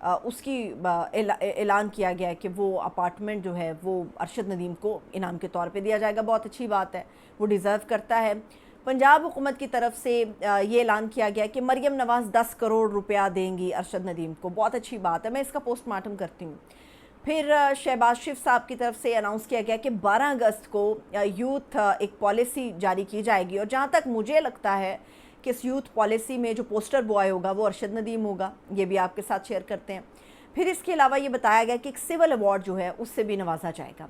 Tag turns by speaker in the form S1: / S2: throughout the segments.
S1: اس کی اعلان کیا گیا ہے کہ وہ اپارٹمنٹ جو ہے وہ ارشد ندیم کو انعام کے طور پہ دیا جائے گا. بہت اچھی بات ہے, وہ ڈیزرو کرتا ہے. پنجاب حکومت کی طرف سے یہ اعلان کیا گیا کہ مریم نواز 10 کروڑ روپیہ دیں گی ارشد ندیم کو. بہت اچھی بات ہے, میں اس کا پوسٹ مارٹم کرتی ہوں. پھر شہباز شریف صاحب کی طرف سے اناؤنس کیا گیا کہ 12 اگست کو یوتھ ایک پالیسی جاری کی جائے گی, اور جہاں تک مجھے لگتا ہے کہ اس یوتھ پالیسی میں جو پوسٹر بوائے ہوگا وہ ارشد ندیم ہوگا. یہ بھی آپ کے ساتھ شیئر کرتے ہیں. پھر اس کے علاوہ یہ بتایا گیا کہ ایک سول ایوارڈ جو ہے اس سے بھی نوازا جائے گا.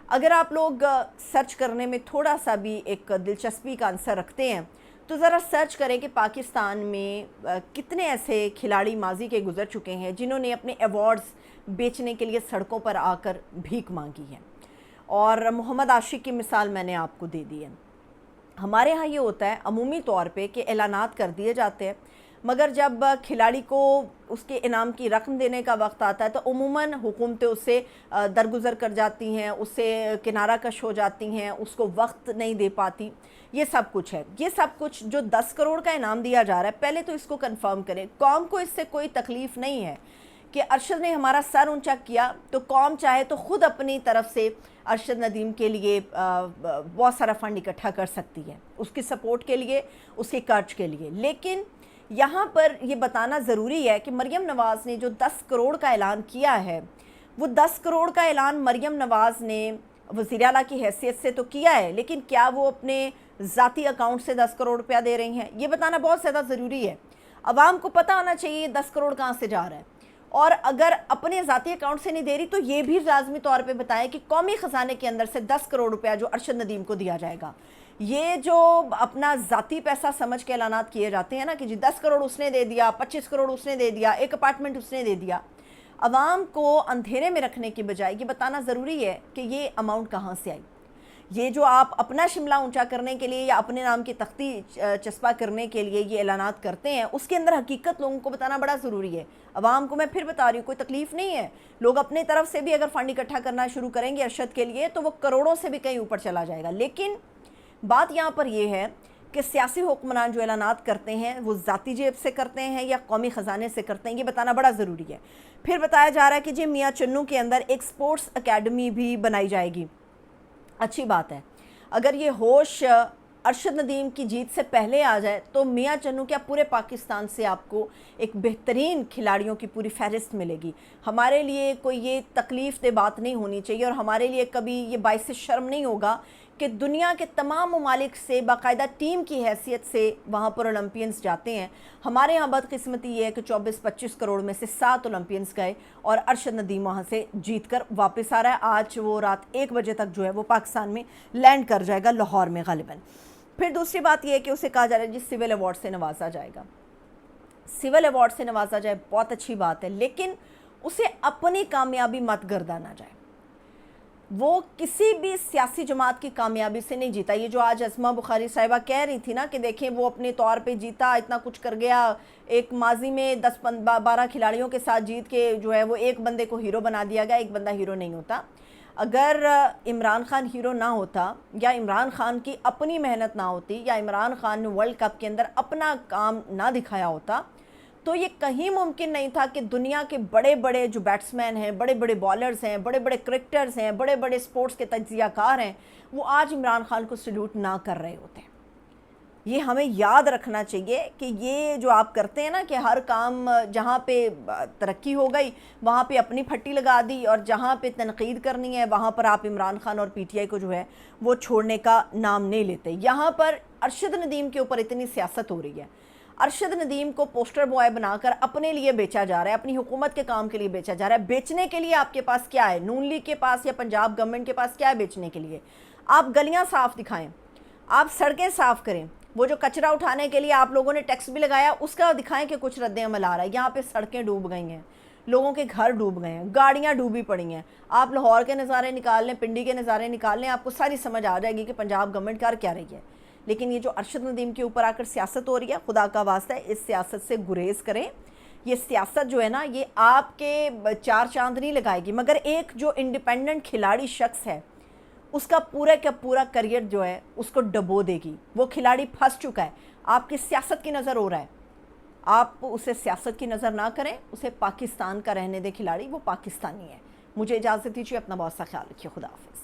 S1: اگر آپ لوگ سرچ کرنے میں تھوڑا سا بھی ایک دلچسپی کا عنصر رکھتے ہیں تو ذرا سرچ کریں کہ پاکستان میں کتنے ایسے کھلاڑی ماضی کے گزر چکے ہیں جنہوں نے اپنے ایوارڈز بیچنے کے لیے سڑکوں پر آ کر بھیک مانگی ہے. اور محمد عاشق کی مثال میں نے آپ کو دے دی ہے. ہمارے ہاں یہ ہوتا ہے عمومی طور پہ کہ اعلانات کر دیے جاتے ہیں, مگر جب کھلاڑی کو اس کے انعام کی رقم دینے کا وقت آتا ہے تو عموماً حکومتیں اس سے درگزر کر جاتی ہیں, اس سے کنارہ کش ہو جاتی ہیں, اس کو وقت نہیں دے پاتی. یہ سب کچھ ہے. یہ سب کچھ جو 10 کروڑ کا انعام دیا جا رہا ہے, پہلے تو اس کو کنفرم کریں. قوم کو اس سے کوئی تکلیف نہیں ہے کہ ارشد نے ہمارا سر اونچا کیا تو قوم چاہے تو خود اپنی طرف سے ارشد ندیم کے لیے بہت سارا فنڈ اکٹھا کر سکتی ہے, اس کی سپورٹ کے لیے, اس کے خرچ کے لیے. لیکن یہاں پر یہ بتانا ضروری ہے کہ مریم نواز نے جو 10 کروڑ کا اعلان کیا ہے, وہ 10 کروڑ کا اعلان مریم نواز نے وزیر اعلیٰ کی حیثیت سے تو کیا ہے, لیکن کیا وہ اپنے ذاتی اکاؤنٹ سے 10 کروڑ روپیہ دے رہی ہیں؟ یہ بتانا بہت زیادہ ضروری ہے. عوام کو پتہ ہونا چاہیے 10 کروڑ کہاں سے جا رہا ہے, اور اگر اپنے ذاتی اکاؤنٹ سے نہیں دے رہی تو یہ بھی لازمی طور پہ بتائیں کہ قومی خزانے کے اندر سے 10 کروڑ روپیہ جو ارشد ندیم کو دیا جائے گا. یہ جو اپنا ذاتی پیسہ سمجھ کے اعلانات کیے جاتے ہیں نا کہ جی 10 کروڑ اس نے دے دیا, 25 کروڑ اس نے دے دیا, ایک اپارٹمنٹ اس نے دے دیا, عوام کو اندھیرے میں رکھنے کی بجائے یہ بتانا ضروری ہے کہ یہ اماؤنٹ کہاں سے آئی. یہ جو آپ اپنا شملہ اونچا کرنے کے لیے یا اپنے نام کی تختی چسپاں کرنے کے لیے یہ اعلانات کرتے ہیں, اس کے اندر حقیقت لوگوں کو بتانا بڑا ضروری ہے. عوام کو میں پھر بتا رہی ہوں, کوئی تکلیف نہیں ہے. لوگ اپنے طرف سے بھی اگر فنڈ اکٹھا کرنا شروع کریں گے ارشد کے لیے تو وہ کروڑوں سے بھی کہیں اوپر چلا جائے گا. لیکن بات یہاں پر یہ ہے کہ سیاسی حکمران جو اعلانات کرتے ہیں وہ ذاتی جیب سے کرتے ہیں یا قومی خزانے سے کرتے ہیں, یہ بتانا بڑا ضروری ہے. پھر بتایا جا رہا ہے کہ جی میاں چنو کے اندر ایک سپورٹس اکیڈمی بھی بنائی جائے گی. اچھی بات ہے. اگر یہ ہوش ارشد ندیم کی جیت سے پہلے آ جائے تو میاں چنو کیا پورے پاکستان سے آپ کو ایک بہترین کھلاڑیوں کی پوری فہرست ملے گی. ہمارے لیے کوئی یہ تکلیف دہ بات نہیں ہونی چاہیے, اور ہمارے لیے کبھی یہ باعث شرم نہیں ہوگا کہ دنیا کے تمام ممالک سے باقاعدہ ٹیم کی حیثیت سے وہاں پر اولمپئنز جاتے ہیں. ہمارے ہاں بدقسمتی یہ ہے کہ 24-25 کروڑ میں سے 7 اولمپئنز گئے اور ارشد ندیم وہاں سے جیت کر واپس آ رہا ہے. آج وہ رات 1 بجے تک جو ہے وہ پاکستان میں لینڈ کر جائے گا, لاہور میں غالباً. پھر دوسری بات یہ ہے کہ اسے کہا جا رہا ہے جس سول ایوارڈ سے نوازا جائے گا. سول ایوارڈ سے نوازا جائے بہت اچھی بات ہے, لیکن اسے اپنی کامیابی مت گردانا جائے. وہ کسی بھی سیاسی جماعت کی کامیابی سے نہیں جیتا. یہ جو آج اسما بخاری صاحبہ کہہ رہی تھی نا کہ دیکھیں وہ اپنے طور پہ جیتا, اتنا کچھ کر گیا, ایک ماضی میں 10-12 کھلاڑیوں کے ساتھ جیت کے جو ہے وہ ایک بندے کو ہیرو بنا دیا گیا. ایک بندہ ہیرو نہیں ہوتا. اگر عمران خان ہیرو نہ ہوتا یا عمران خان کی اپنی محنت نہ ہوتی یا عمران خان نے ورلڈ کپ کے اندر اپنا کام نہ دکھایا ہوتا تو یہ کہیں ممکن نہیں تھا کہ دنیا کے بڑے بڑے جو بیٹسمین ہیں, بڑے بڑے بالرز ہیں, بڑے بڑے کرکٹرز ہیں, بڑے بڑے سپورٹس کے تجزیہ کار ہیں, وہ آج عمران خان کو سلوٹ نہ کر رہے ہوتے. یہ ہمیں یاد رکھنا چاہیے کہ یہ جو آپ کرتے ہیں نا کہ ہر کام جہاں پہ ترقی ہو گئی وہاں پہ اپنی پھٹی لگا دی, اور جہاں پہ تنقید کرنی ہے وہاں پر آپ عمران خان اور پی ٹی آئی کو جو ہے وہ چھوڑنے کا نام نہیں لیتے. یہاں پر ارشد ندیم کے اوپر اتنی سیاست ہو رہی ہے. ارشد ندیم کو پوسٹر بوائے بنا کر اپنے لیے بیچا جا رہا ہے, اپنی حکومت کے کام کے لیے بیچا جا رہا ہے. بیچنے کے لیے آپ کے پاس کیا ہے؟ نون لیگ کے پاس یا پنجاب گورنمنٹ کے پاس کیا ہے بیچنے کے لیے؟ آپ گلیاں صاف دکھائیں, آپ سڑکیں صاف کریں. وہ جو کچرا اٹھانے کے لیے آپ لوگوں نے ٹیکس بھی لگایا اس کا دکھائیں کہ کچھ رد عمل آ رہا ہے. یہاں پہ سڑکیں ڈوب گئی ہیں, لوگوں کے گھر ڈوب گئے ہیں, گاڑیاں ڈوبی پڑی ہیں. آپ لاہور کے نظارے نکال لیں, پنڈی کے نظارے نکال لیں, آپ کو ساری سمجھ آ جائے گی کہ پنجاب گورنمنٹ کر کیا رہی ہے. لیکن یہ جو ارشد ندیم کے اوپر آ کر سیاست ہو رہی ہے, خدا کا واسطہ ہے اس سیاست سے گریز کریں. یہ سیاست جو ہے نا یہ آپ کے 4 چاند نہیں لگائے گی, مگر ایک جو انڈیپینڈنٹ کھلاڑی شخص ہے اس کا پورا کا پورا کریئر جو ہے اس کو ڈبو دے گی. وہ کھلاڑی پھنس چکا ہے, آپ کی سیاست کی نظر ہو رہا ہے. آپ اسے سیاست کی نظر نہ کریں، اسے پاکستان کا رہنے دے کھلاڑی، وہ پاکستانی ہے۔ مجھے اجازت دیجیے، اپنا بہت سا خیال رکھیے، خدا حافظ۔